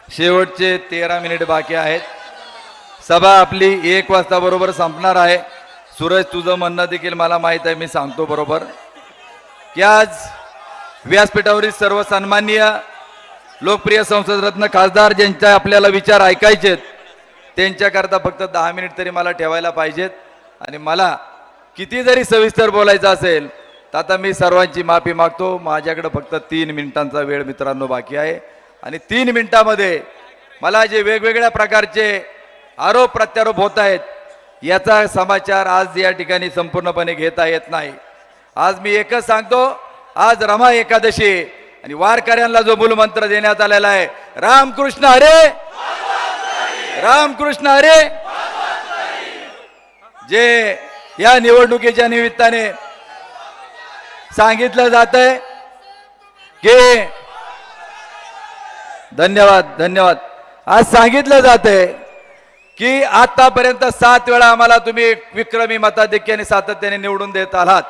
शेवटचे 13 मिनिट बाकी आहेत. सभा आपली 1 वाजता बरोबर संपणार आहे. सूरज, तुझं म्हणणं देखील मला माहित आहे, मी सांगतो बरोबर की आज व्यासपीठावरील सर्व सन्माननीय लोकप्रिय संसदरत्न खासदार ज्यांच्या आपल्याला विचार ऐकायचेत त्यांच्याकरता फक्त 10 मिनिट तरी मला ठेवायला पाहिजेत. आणि मला किती जरी सविस्तर बोलायचं असेल तर आता मी सर्वांची माफी मागतो. माझ्याकडे फक्त 3 मिनिटांचा वेळ मित्रांनो बाकी आहे. आणि 3 मिनिटांमध्ये मला जे वेगवेगळ्या प्रकारचे आरोप प्रत्यारोप होत आहेत याचा समाचार आज या ठिकाणी संपूर्णपणे घेता येत नाही. आज मी एकच सांगतो, आज रमा एकादशी आणि वारकऱ्यांना जो मूलमंत्र देण्यात आलेला आहे, रामकृष्ण हरे रामकृष्ण हरे, जे या निवडणुकीच्या निमित्ताने सांगितलं जात आहे की धन्यवाद. आज सांगितलं जात आहे की आतापर्यंत 7 वेळा आम्हाला तुम्ही विक्रमी मताधिक्याने सातत्याने निवडून देत आहात.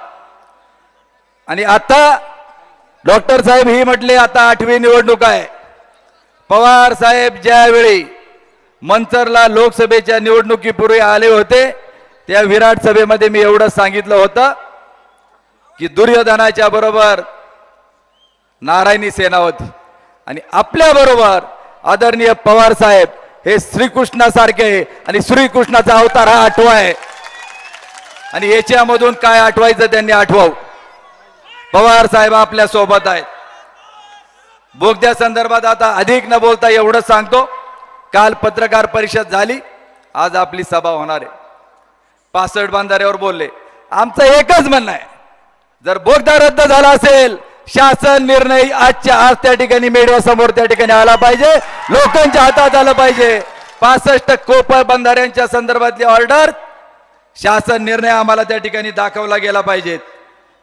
आणि आता डॉक्टर साहेब ही म्हटले आता 8वी निवडणूक आहे. पवार साहेब ज्यावेळी मंचरला लोकसभेच्या निवडणुकीपूर्वी आले होते त्या विराट सभेमध्ये मी एवढं सांगितलं होतं की दुर्योधनाच्या बरोबर नारायणी सेना होती आणि आपल्या बरोबर आदरणीय पवार साहेब हे श्रीकृष्णासारखे आणि श्रीकृष्णाचा अवतार हा 8वा आहे. आणि याच्यामधून काय आठवायचं त्यांनी आठवाव. पवार साहेब आपल्या सोबत आहेत. बोगद्या संदर्भात आता अधिक न बोलता एवढं सांगतो, काल पत्रकार परिषद झाली, आज आपली सभा होणार आहे. 65 बंधाऱ्यावर बोलले. आमचं एकच म्हणणं आहे, जर बोगदा रद्द झाला असेल शासन निर्णय आजच्या आज त्या ठिकाणी मीडिया समोर त्या ठिकाणी आला पाहिजे, लोकांच्या हातात आलं पाहिजे. 65 कोपर बंधाऱ्यांच्या संदर्भातली ऑर्डर शासन निर्णय आम्हाला त्या ठिकाणी दाखवला गेला पाहिजे.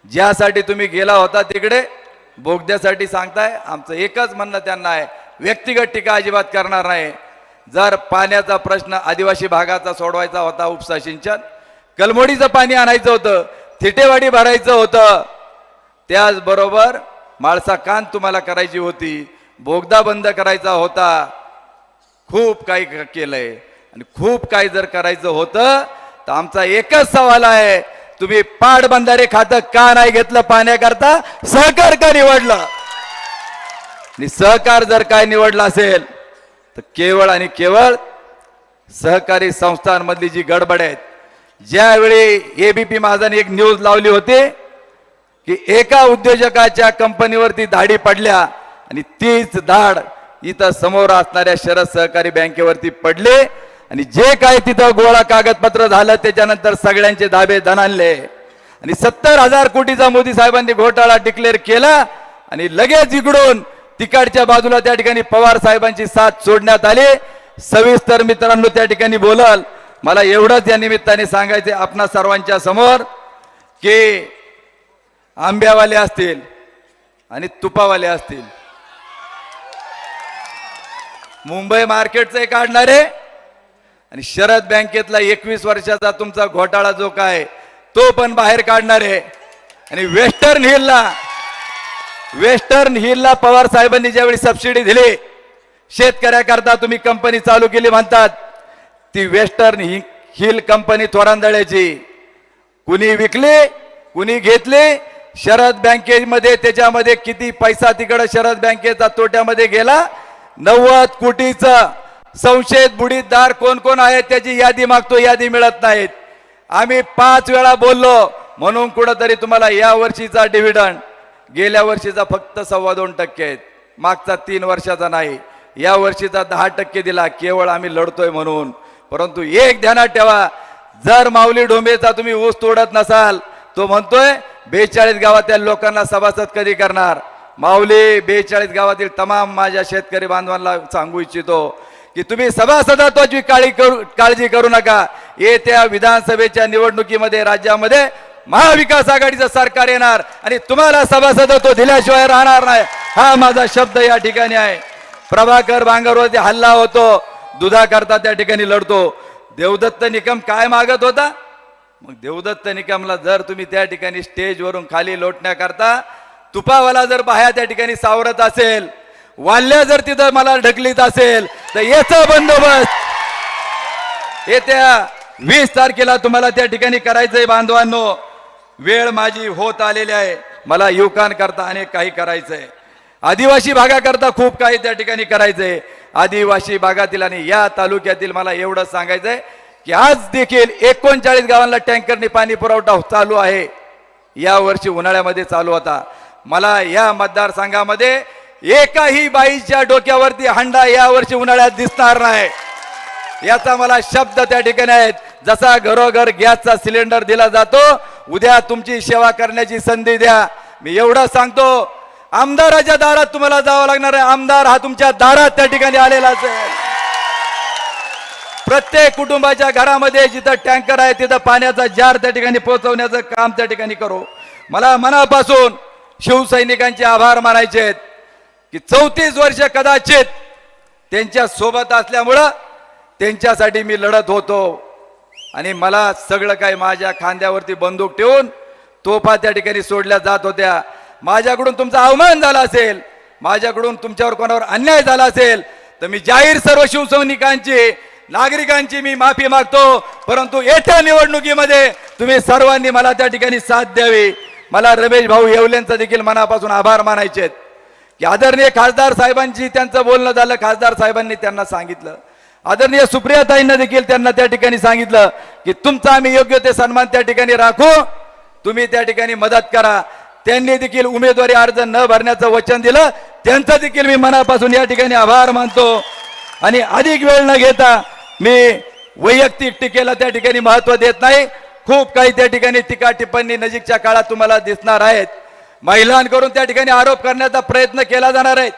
ज्यासाठी तुम्ही गेला होता तिकडे बोगद्यासाठी सांगताय, आमचं एकच म्हणणं त्यांना आहे, व्यक्तिगत टीका अजिबात करणार नाही. जर पाण्याचा प्रश्न आदिवासी भागाचा सोडवायचा होता, उपसा सिंचन, कलमोडीचं पाणी आणायचं होतं, थिटेवाडी भरायचं होतं, त्याचबरोबर माळसा कान तुम्हाला करायची होती, बोगदा बंद करायचा होता. खूप काही केलंय आणि खूप काही जर करायचं होतं तर आमचा एकच सवाल आहे, तुम्ही पाटबंधारे खातं का नाही घेतलं पाण्याकरता? सहकार का निवडलं? आणि सहकार जर काय निवडलं असेल तर केवळ आणि केवळ सहकारी संस्थांमधली जी गडबड आहे. ज्यावेळी एबीपी माझाने एक न्यूज लावली होती की एका उद्योजकाच्या कंपनीवरती धाडी पडल्या आणि तीच धाड इथं समोर असणाऱ्या शरद सहकारी बँकेवरती पडले आणि जे काय तिथं गोळा कागदपत्र झालं त्याच्यानंतर सगळ्यांचे धाबे दणाणले आणि 70,000 कोटीचा मोदी साहेबांनी घोटाळा डिक्लेअर केला आणि लगेच इकडून तिकडच्या बाजूला त्या ठिकाणी पवार साहेबांची साथ सोडण्यात आली. सविस्तर मित्रांनो त्या ठिकाणी बोलाल. मला एवढंच या निमित्ताने सांगायचे आपणा सर्वांच्या समोर की आंब्यावाले असतील आणि तुपावाले असतील, मुंबई मार्केटचे काढणारे आणि शरद बँकेतला 21 वर्षाचा तुमचा घोटाळा जो काय तो पण बाहेर काढणारे आणि वेस्टर्न हिलला पवार साहेबांनी ज्यावेळी सबसिडी दिली शेतकऱ्याकरता तुम्ही कंपनी चालू केली म्हणतात, ती वेस्टर्न हिल कंपनी थोरांदळ्याची कुणी विकली कुणी घेतली? शरद बँकेमध्ये त्याच्यामध्ये किती पैसा तिकडे शरद बँकेचा तोट्यामध्ये गेला? 90 कोटीचं. संशयित बुडीदार कोण कोण आहेत त्याची यादी मागतो, यादी मिळत नाहीत. आम्ही 5 वेळा बोललो म्हणून कुठंतरी तुम्हाला या वर्षीचा डिव्हिडंड गेल्या वर्षीचा फक्त 2.25% आहेत, मागचा 3 वर्षाचा नाही, या वर्षीचा 10% दिला, केवळ आम्ही लढतोय म्हणून. परंतु एक ध्यानात ठेवा, जर माऊली डोंबेचा तुम्ही ऊस तोडत नसाल, तो म्हणतोय 42 गावातील लोकांना सभासद कधी करणार? माऊली 42 गावातील तमाम माझ्या शेतकरी बांधवांना सांगू इच्छितो की तुम्ही सभासदत्वाची काळजी करू नका. येत्या विधानसभेच्या निवडणुकीमध्ये राज्यामध्ये महाविकास आघाडीचं सरकार येणार आणि तुम्हाला सभासदत्व दिल्याशिवाय राहणार नाही, हा माझा शब्द या ठिकाणी आहे. प्रभाकर बांगरवरती हल्ला होतो, दुधाकरता त्या ठिकाणी लढतो. देवदत्त निकम काय मागत होता? मग देवदत्त निकमला जर तुम्ही त्या ठिकाणी स्टेजवरून खाली लोटण्याकरता तुपावाला जर बाह्या त्या ठिकाणी सावरत असेल, वाल्ल्या जर तिथं मला ढकलीत असेल तर याचा बंदोबस्त येत्या 20 तारखेला तुम्हाला त्या ठिकाणी करायचंय बांधवांनो. वेळ माझी होत आलेली आहे. मला युवकांकरता अनेक काही करायचंय, आदिवासी भागाकरता खूप काही त्या ठिकाणी करायचंय. आदिवासी भागातील आणि या तालुक्यातील मला एवढं सांगायचंय की आज देखील 39 गावांना टँकरने पाणी पुरवठा चालू आहे. या वर्षी उन्हाळ्यामध्ये चालू होता. मला या मतदारसंघामध्ये एकाही बाईच्या डोक्यावरती हंडा या वर्षी उन्हाळ्यात दिसणार नाही, याचा मला शब्द त्या ठिकाणी आहेत. जसा घरोघर गॅसचा सिलेंडर दिला जातो, उद्या तुमची सेवा करण्याची संधी द्या. मी एवढं सांगतो, आमदाराच्या दारात तुम्हाला जावं लागणार आहे. आमदार हा तुमच्या दारात त्या ठिकाणी आलेला असेल. प्रत्येक कुटुंबाच्या घरामध्ये जिथं टँकर आहे तिथं पाण्याचा जार त्या ठिकाणी पोहोचवण्याचं काम त्या ठिकाणी करू. मला मनापासून शिवसैनिकांचे आभार मानायचे आहेत की 34 वर्ष कदाचित त्यांच्या सोबत असल्यामुळं त्यांच्यासाठी मी लढत होतो आणि मला सगळं काही माझ्या खांद्यावरती बंदूक ठेवून तोफा त्या ठिकाणी सोडल्या जात होत्या. माझ्याकडून तुमचा अवमान झाला असेल, माझ्याकडून तुमच्यावर कोणावर अन्याय झाला असेल तर मी जाहीर सर्व शिवसैनिकांची नागरिकांची मी माफी मागतो. परंतु येत्या निवडणुकीमध्ये तुम्ही सर्वांनी मला त्या ठिकाणी साथ द्यावी. मला रमेश भाऊ येवलेंचा देखील मनापासून आभार मानायचे आहेत की आदरणीय खासदार साहेबांची त्यांचं बोलणं झालं. खासदार साहेबांनी त्यांना सांगितलं, आदरणीय सुप्रियाताईंना देखील त्यांना त्या ठिकाणी सांगितलं की तुमचा आम्ही योग्य ते सन्मान त्या ठिकाणी राखू, तुम्ही त्या ठिकाणी मदत करा. त्यांनी देखील उमेदवारी अर्ज न भरण्याचं वचन दिलं. त्यांचा देखील मी मनापासून या ठिकाणी आभार मानतो. आणि अधिक वेळ न घेता मी वैयक्तिक टीकेला त्या ठिकाणी महत्व देत नाही. खूप काही त्या ठिकाणी टीका टिप्पणी नजीकच्या काळात तुम्हाला दिसणार आहेत. महिलांकडून त्या ठिकाणी आरोप करण्याचा प्रयत्न केला जाणार आहे.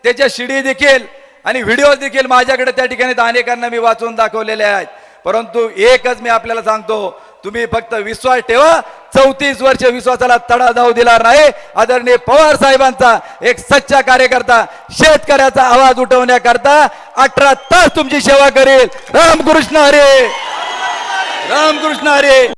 त्याच्या शिडी देखील आणि व्हिडिओ देखील माझ्याकडे त्या ठिकाणी अनेकांना मी वाचून दाखवलेले आहेत. परंतु एकच मी आपल्याला सांगतो, तुम्ही फक्त विश्वास ठेवा. 34 वर्ष विश्वासाला तडा जाऊ दिला नाही. आदरणीय पवार साहेबांचा एक सच्चा कार्यकर्ता शेतकऱ्याचा आवाज उठवण्याकरता 18 तास तुमची सेवा करेल. रामकृष्ण हरी, रामकृष्ण हरी.